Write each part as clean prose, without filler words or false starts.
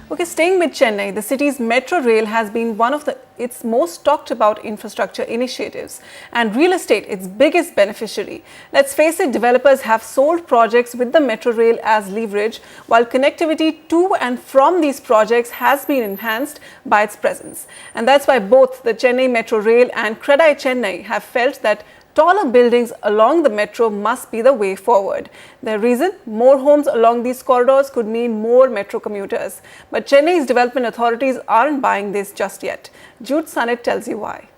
Okay, staying with Chennai, the city's metro rail has been one of its most talked about infrastructure initiatives, and real estate its biggest beneficiary. Let's face it, developers have sold projects with the metro rail as leverage, while connectivity to and from these projects has been enhanced by its presence. And that's why both the Chennai Metro Rail and Credai Chennai have felt that taller buildings along the metro must be the way forward. The reason? More homes along these corridors could mean more metro commuters. But Chennai's development authorities aren't buying this just yet. Jude Sanit tells you why.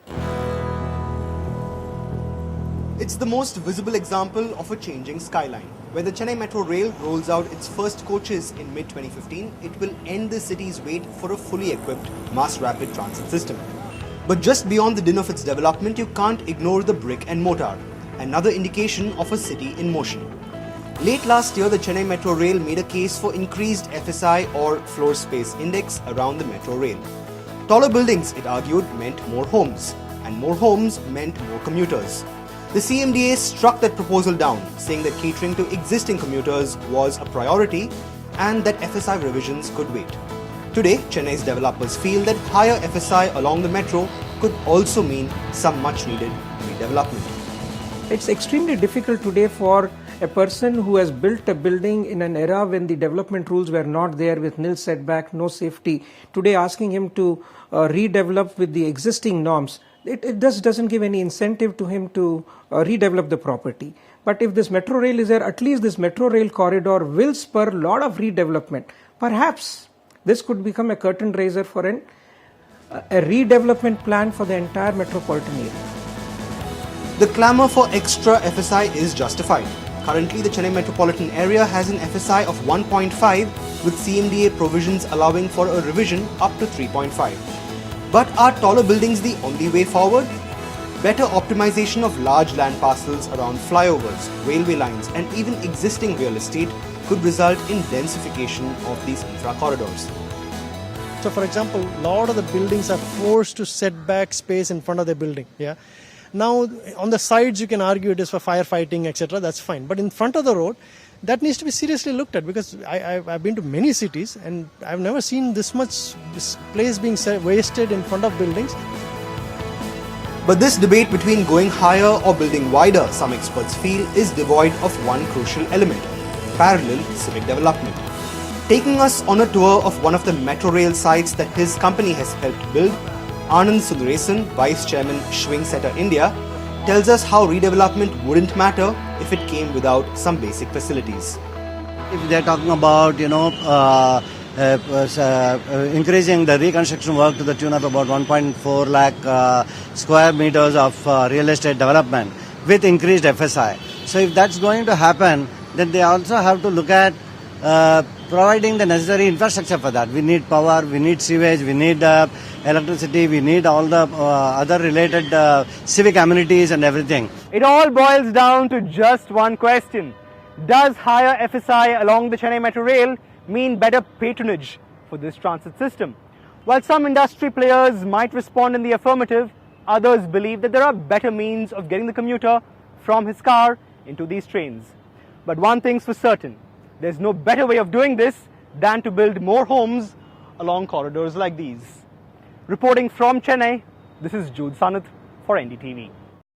It's the most visible example of a changing skyline. When the Chennai Metro Rail rolls out its first coaches in mid-2015, it will end the city's wait for a fully equipped mass rapid transit system. But just beyond the din of its development, you can't ignore the brick and mortar, another indication of a city in motion. Late last year, the Chennai Metro Rail made a case for increased FSI or floor space index around the metro rail. Taller buildings, it argued, meant more homes, and more homes meant more commuters. The CMDA struck that proposal down, saying that catering to existing commuters was a priority and that FSI revisions could wait. Today, Chennai's developers feel that higher FSI along the metro could also mean some much-needed redevelopment. It's extremely difficult today for a person who has built a building in an era when the development rules were not there, with nil setback, no safety. Today, asking him to redevelop with the existing norms, it just doesn't give any incentive to him to redevelop the property. But if this metro rail is there, at least this metro rail corridor will spur a lot of redevelopment. Perhaps this could become a curtain raiser for a redevelopment plan for the entire metropolitan area. The clamour for extra FSI is justified. Currently, the Chennai metropolitan area has an FSI of 1.5, with CMDA provisions allowing for a revision up to 3.5. But are taller buildings the only way forward? Better optimization of large land parcels around flyovers, railway lines, and even existing real estate could result in densification of these infra corridors. So for example, a lot of the buildings are forced to set back space in front of the building. Now on the sides you can argue it is for firefighting, etc. That's fine. But in front of the road, that needs to be seriously looked at, because I've been to many cities and I've never seen this much place being wasted in front of buildings. But this debate between going higher or building wider, some experts feel, is devoid of one crucial element: parallel civic development. Taking us on a tour of one of the metro rail sites that his company has helped build, Anand Sundaresan, Vice Chairman Schwing Setter India, tells us how redevelopment wouldn't matter if it came without some basic facilities. If they're talking about, increasing the reconstruction work to the tune of about 1.4 lakh square meters of real estate development with increased FSI. So if that's going to happen, then they also have to look at providing the necessary infrastructure for that. We need power, we need sewage, we need electricity, we need all the other related civic amenities and everything. It all boils down to just one question. Does higher FSI along the Chennai Metro Rail mean better patronage for this transit system? While some industry players might respond in the affirmative, others believe that there are better means of getting the commuter from his car into these trains. But one thing's for certain, there's no better way of doing this than to build more homes along corridors like these. Reporting from Chennai, this is Jude Sanat for NDTV.